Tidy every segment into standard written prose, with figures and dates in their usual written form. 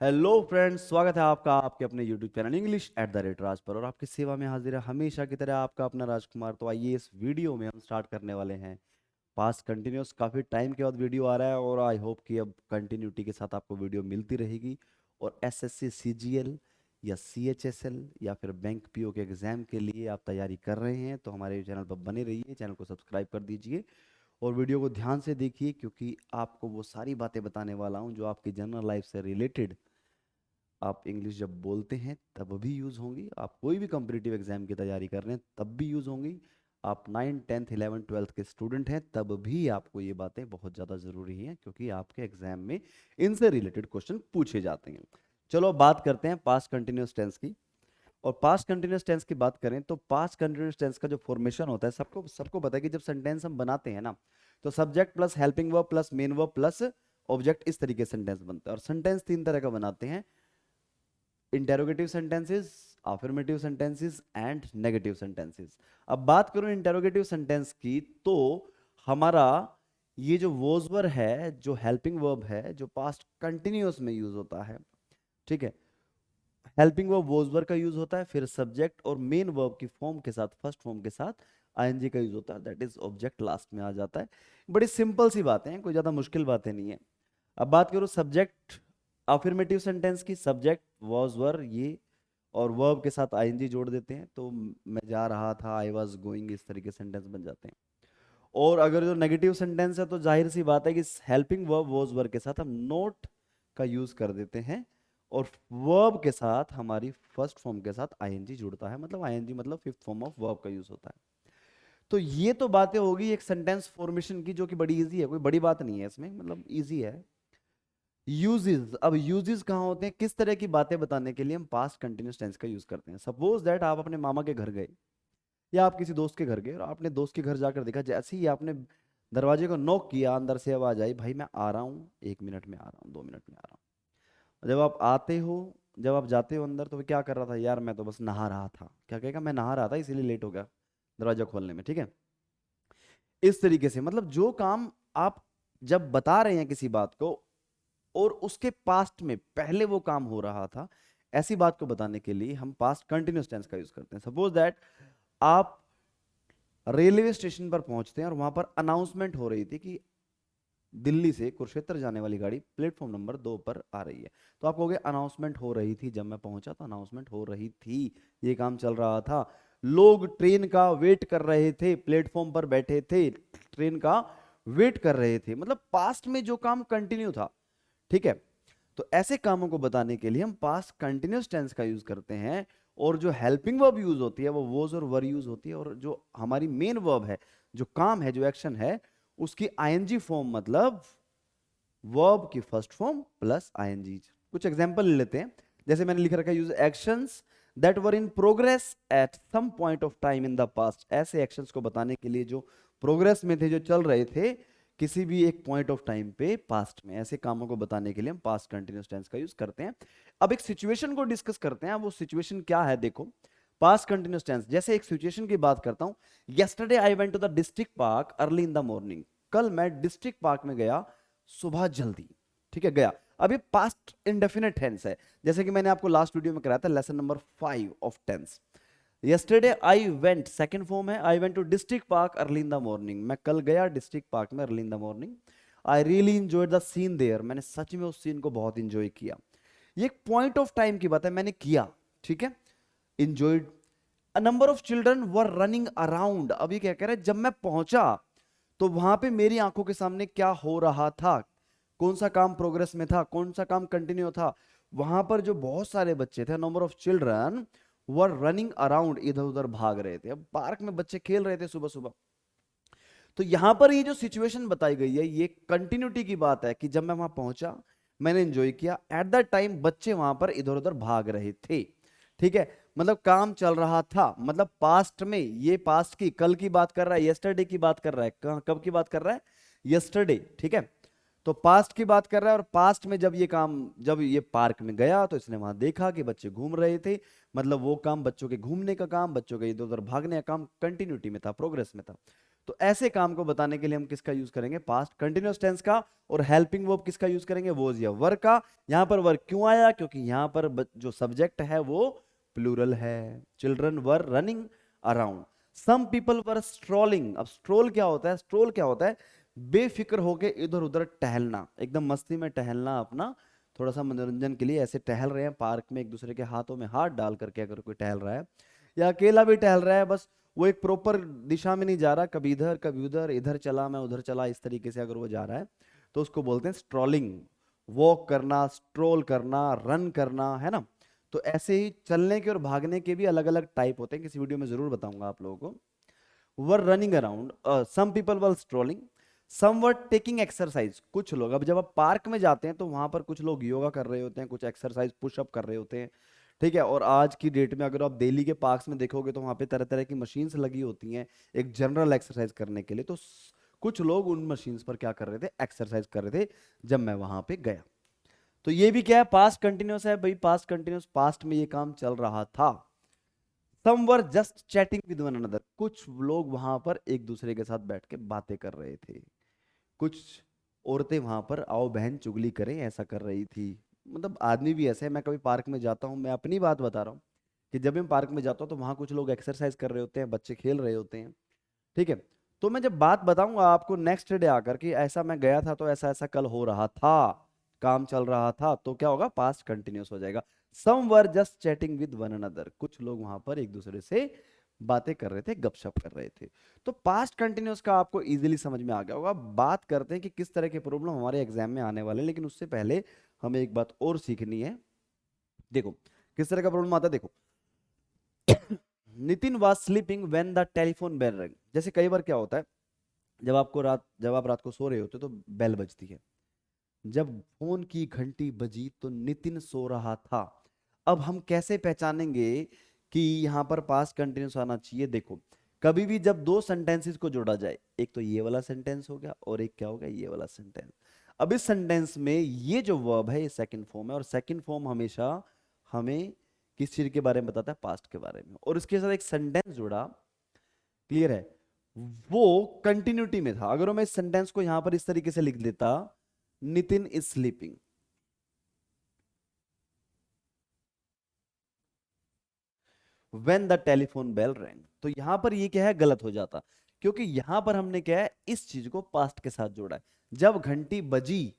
Hello friends, स्वागत है आपका आपके अपने YouTube channel English at the rate Raj पर। और आपकी सेवा में हाजिर है हमेशा की तरह आपका अपना राजकुमार। तो आइए इस वीडियो में हम स्टार्ट करने वाले हैं पास्ट कंटिन्यूस। काफ़ी टाइम के बाद वीडियो आ रहा है और आई होप कि अब कंटिन्यूटी के साथ आपको वीडियो मिलती रहेगी। और एसएससी सीजीएल या सीएचएसएल या फिर बैंक पीओ के एग्ज़ाम के लिए आप तैयारी कर रहे हैं तो हमारे चैनल पर बने रहिए, चैनल को सब्सक्राइब कर दीजिए और वीडियो को ध्यान से देखिए, क्योंकि आपको वो सारी बातें बताने वाला हूँ जो आपकी जनरल लाइफ से रिलेटेड आप इंग्लिश जब बोलते हैं तब भी यूज़ होंगी। आप कोई भी कॉम्पिटिटिव एग्जाम की तैयारी कर रहे हैं तब भी यूज़ होंगी। आप 9th 10th 11th 12th के स्टूडेंट हैं तब भी आपको ये बातें बहुत ज़्यादा ज़रूरी हैं, क्योंकि आपके एग्जाम में इनसे रिलेटेड क्वेश्चन पूछे जाते हैं। चलो अब बात करते हैं पास्ट कंटिन्यूस टेंस की। और पास्ट कंटिन्यूस टेंस की बात करें तो पास्ट कंटिन्यूस टेंस का जो फॉर्मेशन होता है, सबको सबको पता है कि जब सेंटेंस हम बनाते हैं ना, तो subject plus helping verb plus main verb plus object, इस तरीके से सेंटेंस बनता है। और सेंटेंस तीन तरह का बनाते हैं: interrogative sentences, affirmative sentences and negative sentences. अब बात करूं इंटेरोगेटिव सेंटेंस की, तो हमारा ये जो वॉज वर्ब है, जो हेल्पिंग वर्ब है, जो पास्ट कंटिन्यूअस में यूज होता है, ठीक है। हेल्पिंग वर्ब वॉज वर्ब का यूज होता है, फिर सब्जेक्ट और मेन वर्ब की फॉर्म के साथ, फर्स्ट फॉर्म के साथ आईएनजी का यूज होता है, दैट इज ऑब्जेक्ट लास्ट में आ जाता है। बड़ी सिंपल सी बातें हैं, कोई ज्यादा मुश्किल बातें नहीं है। अब बात करो सब्जेक्ट अफर्मेटिव सेंटेंस की, सब्जेक्ट वॉज वर ये और वर्ब के साथ आईएनजी जोड़ देते हैं, तो मैं जा रहा था, आई वाज गोइंग, इस तरीके सेंटेंस बन जाते हैं। और अगर जो नेगेटिव सेंटेंस है तो जाहिर सी बात है कि हेल्पिंग वर्ब वॉज वर्ब के साथ हम नोट का यूज कर देते हैं और वर्ब के साथ हमारी फर्स्ट फॉर्म के साथ आईएनजी जुड़ता है, मतलब आईएनजी मतलब फिफ्थ फॉर्म ऑफ वर्ब का यूज होता है। तो ये तो बातें होगी एक सेंटेंस फॉर्मेशन की, जो कि बड़ी इजी है, कोई बड़ी बात नहीं है इसमें, मतलब इजी है। यूजेस, अब यूजेस कहाँ होते हैं, किस तरह की बातें बताने के लिए हम पास्ट कंटिन्यूस टेंस का यूज करते हैं। सपोज दैट आप अपने मामा के घर गए या आप किसी दोस्त के घर गए और आपने दोस्त के घर जाकर देखा, जैसे ही आपने दरवाजे को नॉक किया, अंदर से आवाज आई, भाई मैं आ रहा हूँ, 1 मिनट में आ रहा हूँ, 2 मिनट में आ रहा हूँ। जब आप आते हो, जब आप जाते हो अंदर, तो वो क्या कर रहा था, यार मैं तो बस नहा रहा था, क्या कहेगा, मैं नहा रहा था इसीलिए लेट हो गया दरवाजा खोलने में, ठीक है। इस तरीके से मतलब जो काम आप जब बता रहे हैं किसी बात को और उसके पास्ट में पहले वो काम हो रहा था, ऐसी बात को बताने के लिए हम पास्ट कंटिन्यूस टेंस का यूज करते हैं। सपोज दैट आप रेलवे स्टेशन पर पहुंचते हैं और वहां पर अनाउंसमेंट हो रही थी कि दिल्ली से कुरुक्षेत्र जाने वाली गाड़ी प्लेटफॉर्म नंबर 2 पर आ रही है। तो आप कहोगे अनाउंसमेंट हो रही थी, जब मैं पहुंचा तो अनाउंसमेंट हो रही थी, ये काम चल रहा था, लोग ट्रेन का वेट कर रहे थे, प्लेटफॉर्म पर बैठे थे, ट्रेन का वेट कर रहे थे, मतलब पास्ट में जो काम कंटिन्यू था, ठीक है। तो ऐसे कामों को बताने के लिए हम पास्ट कंटिन्यूस टेंस का यूज करते हैं। और जो हेल्पिंग वर्ब यूज होती है वो वॉज और वर यूज होती है। और जो हमारी मेन वर्ब है, जो काम है, जो एक्शन है, उसकी आईएनजी फॉर्म, मतलब वर्ब की फर्स्ट फॉर्म प्लस आईएनजी। कुछ एग्जांपल ले लेते हैं, जैसे मैंने लिख रखा है, use actions that were in progress at some point of time in the past. ऐसे एक्शंस को बताने के लिए जो प्रोग्रेस में थे, जो चल रहे थे किसी भी एक पॉइंट ऑफ टाइम पे पास्ट में, ऐसे कामों को बताने के लिए हम पास्ट कंटिन्यूस टेंस का यूज करते हैं। अब एक सिचुएशन को डिस्कस करते हैं। वो सिचुएशन क्या है, देखो, पास्ट कंटिन्यूस टेंस, जैसे एक सिचुएशन की बात करता हूं, yesterday I went to the district park early in the morning. कल मैं डिस्ट्रिक्ट पार्क में गया सुबह जल्दी, ठीक है, गया। अब ये पास्ट इंडेफिनिट टेंस है, जैसे कि मैंने आपको लास्ट वीडियो में कराया था, lesson number 5 of tense. Yesterday I went, second form है, I went to district park early in the morning. मैं कल गया डिस्ट्रिक्ट पार्क में early in the morning. I really enjoyed the scene there, मैंने सच में उस सीन को बहुत इंजॉय किया। ये एक पॉइंट ऑफ टाइम की बात है, मैंने किया, ठीक है, enjoyed. A number of children were running around. अब ये क्या कह रहा है, जब मैं पहुंचा तो वहां पे मेरी आंखों के सामने क्या हो रहा था, कौन सा काम प्रोग्रेस में था, कौन सा काम कंटिन्यू था। वहां पर जो बहुत सारे बच्चे थे, number of children were running around, इधर उधर भाग रहे थे। अब पार्क में बच्चे खेल रहे थे सुबह सुबह। तो यहां पर ये जो सिचुएशन बताई गई है, ये कंटिन्यूटी की बात है कि जब मैं वहां पहुंचा, मैंने एंजॉय किया, एट द टाइम बच्चे वहां पर इधर उधर भाग रहे थे, ठीक है। मतलब काम चल रहा था, मतलब पास्ट में, ये पास्ट की, कल की बात कर रहा है, यस्टरडे की बात कर रहा है, कब की बात कर रहा है, यस्टरडे, ठीक है। तो पास्ट की बात कर रहा है और पास्ट में जब ये काम, जब ये पार्क में गया तो इसने वहां देखा कि बच्चे घूम रहे थे, मतलब वो काम, बच्चों के घूमने का काम, बच्चों के इधर उधर भागने का काम कंटिन्यूटी में था, प्रोग्रेस में था। तो ऐसे काम को बताने के लिए हम किसका यूज करेंगे, पास्ट कंटिन्यूअस टेंस का। और हेल्पिंग वर्ब किसका यूज करेंगे, वॉज या वर का। यहां पर वर क्यों आया, क्योंकि यहां पर जो सब्जेक्ट है वो प्लूरल है। Children were running around, some people were strolling. अब स्ट्रोल क्या होता है, स्ट्रोल क्या होता है, बेफिक्र होके इधर उधर टहलना, एकदम मस्ती में टहलना, अपना थोड़ा सा मनोरंजन के लिए ऐसे टहल रहे हैं पार्क में, एक दूसरे के हाथों में हाथ डाल करके अगर कोई टहल रहा है, या अकेला भी टहल रहा है, बस वो एक प्रॉपर दिशा में नहीं जा रहा, कभी इधर कभी उधर, इधर चला मैं उधर चला, इस तरीके से अगर वो जा रहा है तो उसको बोलते हैं स्ट्रॉलिंग। वॉक करना, स्ट्रोल करना, रन करना, है ना। तो ऐसे ही चलने के और भागने के भी अलग अलग टाइप होते हैं, किसी वीडियो में जरूर बताऊंगा आप लोगों को। Were running around, some people were strolling, some were taking exercise. कुछ लोग, अब जब आप पार्क में जाते हैं तो वहां पर कुछ लोग योगा कर रहे होते हैं, कुछ एक्सरसाइज पुशअप कर रहे होते हैं, ठीक है। और आज की डेट में अगर आप दिल्ली के पार्क्स में देखोगे तो वहां पे तरह तरह की मशीन्स लगी होती हैं एक जनरल एक्सरसाइज करने के लिए। तो कुछ लोग उन मशीन्स पर क्या कर रहे थे, एक्सरसाइज कर रहे थे जब मैं वहां पे गया। तो ये भी क्या है, पास्ट कंटिन्यूस है भाई, पास्ट कंटिन्यूस, पास्ट में ये काम चल रहा था। Some were just chatting with one another, कुछ लोग वहां पर एक दूसरे के साथ बैठ के बातें कर रहे थे। कुछ औरतें वहां पर आओ बहन चुगली करें ऐसा कर रही थी। मतलब आदमी भी ऐसे है, मैं कभी पार्क में जाता हूँ, मैं अपनी बात बता रहा हूँ कि जब मैं पार्क में जाता हूँ तो वहां कुछ लोग एक्सरसाइज कर रहे होते हैं, बच्चे खेल रहे होते हैं, ठीक है। तो मैं जब बात बताऊंगा आपको नेक्स्ट डे आकर कि ऐसा मैं गया था तो ऐसा ऐसा कल हो रहा था, काम चल रहा था, तो क्या होगा, पास्ट कंटिन्यूस हो जाएगा। Some were just chatting with one another, कुछ लोग वहां पर एक दूसरे से बातें कर रहे थे, गपशप कर रहे थे। तो पास्ट कंटिन्यूस का आपको इजीली समझ में आ गया होगा। बात करते हैं कि किस तरह के प्रॉब्लम हमारे एग्जाम में आने वाले हैं, लेकिन उससे पहले हमें एक बात और सीखनी है। देखो किस तरह का प्रॉब्लम आता है, देखो Nitin was sleeping when the telephone bell rang. जैसे कई बार क्या होता है, जब आप रात को सो रहे होते हो तो बेल बजती है। जब फोन की घंटी बजी तो नितिन सो रहा था। अब हम कैसे पहचानेंगे कि यहां पर पास्ट कंटिन्यूस आना चाहिए, देखो कभी भी जब दो सेंटेंसेस को जोड़ा जाए, एक तो ये वाला सेंटेंस हो गया और एक क्या हो गया, ये वाला सेंटेंस। अब इस सेंटेंस में ये जो वर्ब है ये सेकंड फॉर्म है, और सेकंड फॉर्म हमेशा हमें किस चीज के बारे में बताता है, पास्ट के बारे में। और इसके साथ एक सेंटेंस जुड़ा, क्लियर है, वो कंटिन्यूटी में था। अगर मैं इस सेंटेंस को यहां पर इस तरीके से लिख देता, Nitin is sleeping, when the telephone bell rang, तो यहां पर ये क्या है, गलत हो जाता, क्योंकि यहां पर हमने क्या है, इस चीज को पास्ट के साथ जोड़ा है। जब घंटी बजी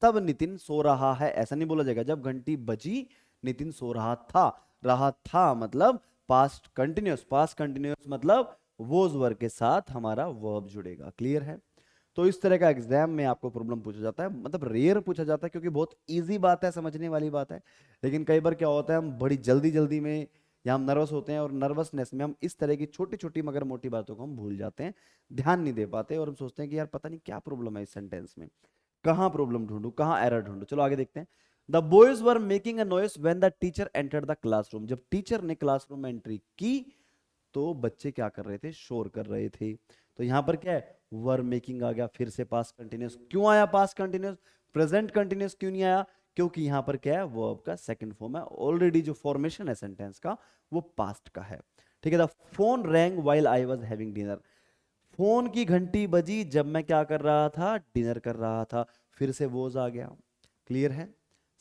तब नितिन सो रहा है, ऐसा नहीं बोला जाएगा। जब घंटी बजी नितिन सो रहा था मतलब पास्ट कंटिन्यूअस, पास्ट कंटिन्यूअस मतलब वोज वर्ब के साथ हमारा वर्ब जुड़ेगा, क्लियर है। तो इस तरह का एग्जाम में आपको प्रॉब्लम पूछा जाता है, मतलब रेयर पूछा जाता है, क्योंकि बहुत इजी बात है, समझने वाली बात है। लेकिन कई बार क्या होता है, हम बड़ी जल्दी जल्दी में या हम नर्वस होते हैं, और नर्वसनेस में हम इस तरह की छोटी छोटी मगर मोटी बातों को हम भूल जाते हैं, ध्यान नहीं दे पाते, और हम सोचते हैं कि यार पता नहीं क्या प्रॉब्लम है इस सेंटेंस में, कहाँ प्रॉब्लम ढूंढूं, कहाँ एरर ढूंढूं। चलो आगे देखते हैं। The boys were making a noise when the teacher entered the classroom, जब टीचर ने क्लासरूम में एंट्री की तो बच्चे क्या कर रहे थे, शोर कर रहे थे। तो यहां पर क्या है, वर मेकिंग आ गया, फिर से पास्ट कंटिन्यूस। क्यों आया पास्ट कंटिन्यूस, प्रेजेंट कंटिन्यूस क्यों नहीं आया, क्योंकि यहां पर क्या है, वर्ब का सेकंड फॉर्म है, ऑलरेडी जो फॉर्मेशन है सेंटेंस का वो पास्ट का है, ठीक है। The phone wrong while I was having dinner, phone की घंटी बजी जब मैं क्या कर रहा था, डिनर कर रहा था, फिर से वोज आ गया, क्लियर है,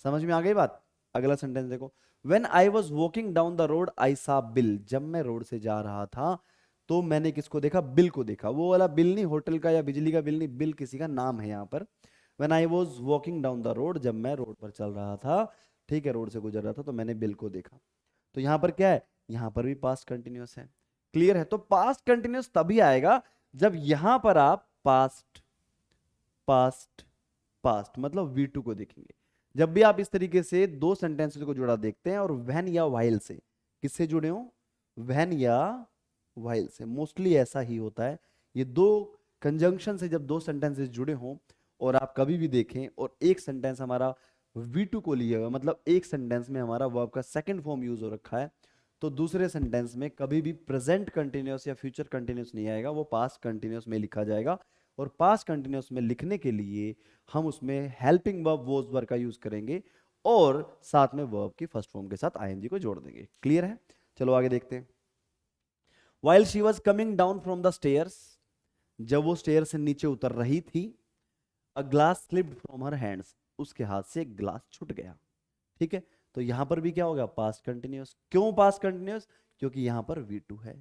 समझ में आ गई बात। अगला सेंटेंस देखो, when I was walking down the road I saw Bill, जब मैं रोड से जा रहा था तो मैंने किसको देखा, बिल को देखा। वो वाला बिल नहीं, होटल का या बिजली का बिल नहीं, बिल किसी का नाम है यहाँ पर। When I was walking down the road, जब मैं रोड पर चल रहा था, ठीक है, रोड से गुजर रहा था, तो मैंने बिल को देखा। तो यहाँ पर क्या है, यहाँ पर भी पास्ट कंटिन्यूअस है, क्लियर है। तो पास्ट कंटिन्यूअस तभी आएगा जब यहां पर आप पास्ट पास्ट पास्ट मतलब V2 को देखेंगे। जब भी आप इस तरीके से दो सेंटेंसेस को जुड़ा देखते हैं और व्हेन या व्हाइल से, किससे जुड़े हो, व्हेन या व्हाइल से, मोस्टली ऐसा ही होता है। ये दो कंजंक्शन से जब दो सेंटेंसेस जुड़े हों और आप कभी भी देखें और एक सेंटेंस हमारा V2 को लिए हुआ, मतलब एक सेंटेंस में हमारा वर्ब का सेकंड फॉर्म यूज हो रखा है, तो दूसरे सेंटेंस में कभी भी प्रेजेंट कंटिन्यूअस या फ्यूचर कंटिन्यूअस नहीं आएगा, वो पास्ट कंटिन्यूअस में लिखा जाएगा। और पास्ट कंटिन्यूअस में लिखने के लिए हम उसमें हेल्पिंग वर्ब वोज वर्ब का यूज करेंगे, और साथ में वर्ब की फर्स्ट फॉर्म के साथ आईएनजी को जोड़ देंगे, क्लियर है। चलो आगे देखते हैं। While she was coming down from the stairs, जब वो स्टेयर से नीचे उतर रही थी, a glass slipped from her hands, उसके हाथ से एक ग्लास छूट गया। ठीक है, तो यहां पर भी क्या होगा, पास्ट कंटिन्यूअस। क्यों पास्ट कंटिन्यूअस? क्योंकि यहां पर V2 है।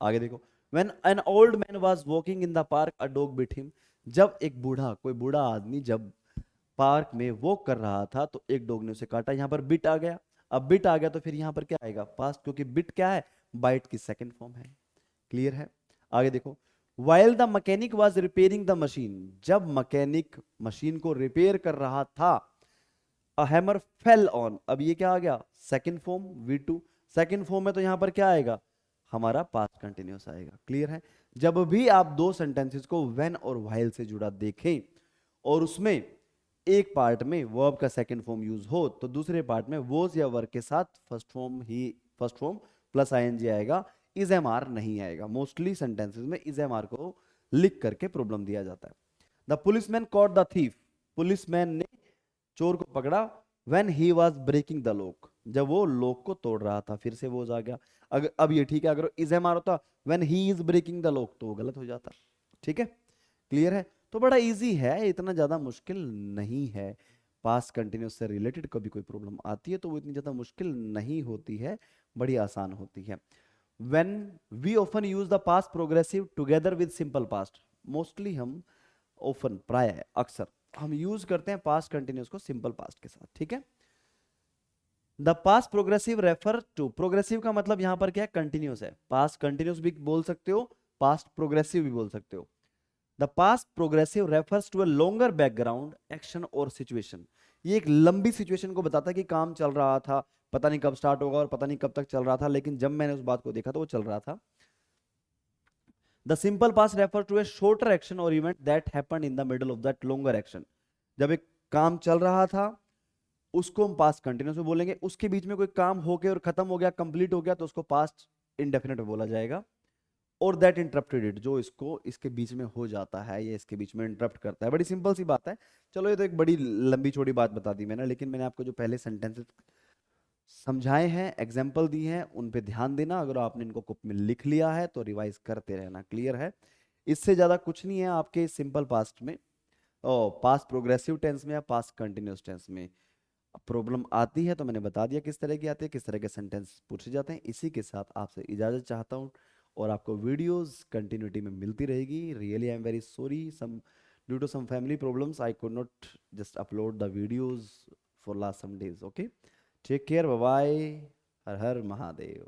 आगे देखो, when an old man was walking in the park a dog bit him, जब एक बूढ़ा, कोई बूढ़ा आदमी जब पार्क में वॉक कर रहा था तो एक डॉग ने उसे काटा। यहां पर बिट आ गया। अब बिट आ गया तो फिर यहां पर क्या आएगा, पास्ट, क्योंकि बिट क्या है, बाइट की सेकंड फॉर्म है। क्लियर है? आगे देखो, while the mechanic was repairing the machine, जब मैकेनिक मशीन को रिपेयर कर रहा था, अ हैमर फेल ऑन, अब ये क्या आ गया, second form V2। Second form में तो यहां पर क्या आएगा, हमारा पास्ट कंटिन्यूअस आएगा। क्लियर है? जब भी आप दो सेंटेंसेस को व्हेन और व्हाइल से जुड़ा देखें और उसमें एक पार्ट में वर्ब का सेकंड फॉर्म यूज हो तो दूसरे पार्ट में वॉज या वर्ब के साथ फर्स्ट फॉर्म प्लस आईएनजी आएगा, इज एम आर नहीं आएगा। मोस्टली सेंटेंसेस में इज एम आर को लिख करके प्रॉब्लम दिया जाता है। The policeman caught the thief, policeman ने चोर को पकड़ा, when he was breaking the lock, जब वो लॉक को तोड़ रहा था। फिर से वो आ गया। अगर अब ये ठीक है, अगर इज एम आर होता when he is breaking the lock तो वो गलत हो जाता। ठीक है? क्लियर है? तो बड़ा इजी है, इतना ज्यादा मुश्किल नहीं है। पास्ट कंटिन्यूस से रिलेटेड कभी कोई प्रॉब्लम आती है तो वो इतनी ज्यादा मुश्किल नहीं होती है, बड़ी आसान होती है। when we often use the past progressive together with simple past, mostly हम often, प्राय, अक्सर हम यूज करते हैं पास्ट कंटिन्यूस को सिंपल पास्ट के साथ। ठीक है? The past progressive refer to, progressive का मतलब यहां पर क्या है, कंटिन्यूस है। पास्ट कंटिन्यूस भी बोल सकते हो, पास्ट प्रोग्रेसिव भी बोल सकते हो। The past progressive refers to a longer background action और सिचुएशन, ये एक लंबी सिचुएशन को बताता है कि काम चल रहा था, पता नहीं कब स्टार्ट होगा और पता नहीं कब तक चल रहा था, लेकिन जब मैंने उस बात को देखा तो वो चल रहा था। The simple past refer to a shorter action or event that happened in the middle of that longer action, जब एक काम चल रहा था उसको हम पास्ट कंटिन्यूस में बोलेंगे, उसके बीच में कोई काम हो गया और खत्म हो गया, कंप्लीट हो गया, तो उसको पास्ट इंडेफिनिट में बोला जाएगा। और दैट इंटरप्टेड इट, जो इसको इसके बीच में हो जाता है, ये इसके बीच में इंटरप्ट करता है। बड़ी सिंपल सी बात है। चलो ये तो एक बड़ी लंबी चौड़ी बात बता दी मैंने, लेकिन मैंने आपको जो पहले सेंटेंसेस समझाए हैं, एग्जाम्पल दिए हैं, उन पे ध्यान देना। अगर आपने इनको कुछ में लिख लिया है तो रिवाइज करते रहना। क्लियर है? इससे ज्यादा कुछ नहीं है आपके सिंपल पास्ट में, पास्ट प्रोग्रेसिव टेंस में या पास्ट कंटिन्यूस टेंस में प्रॉब्लम आती है तो मैंने बता दिया किस तरह की आती है, किस तरह के सेंटेंस पूछे जाते हैं। इसी के साथ आपसे इजाजत चाहता हूँ और आपको वीडियोस कंटिन्यूटी में मिलती रहेगी। Really I am very sorry, some due to some family problems I could not just upload the videos for last some days. Okay, take care, bye bye, हर हर महादेव।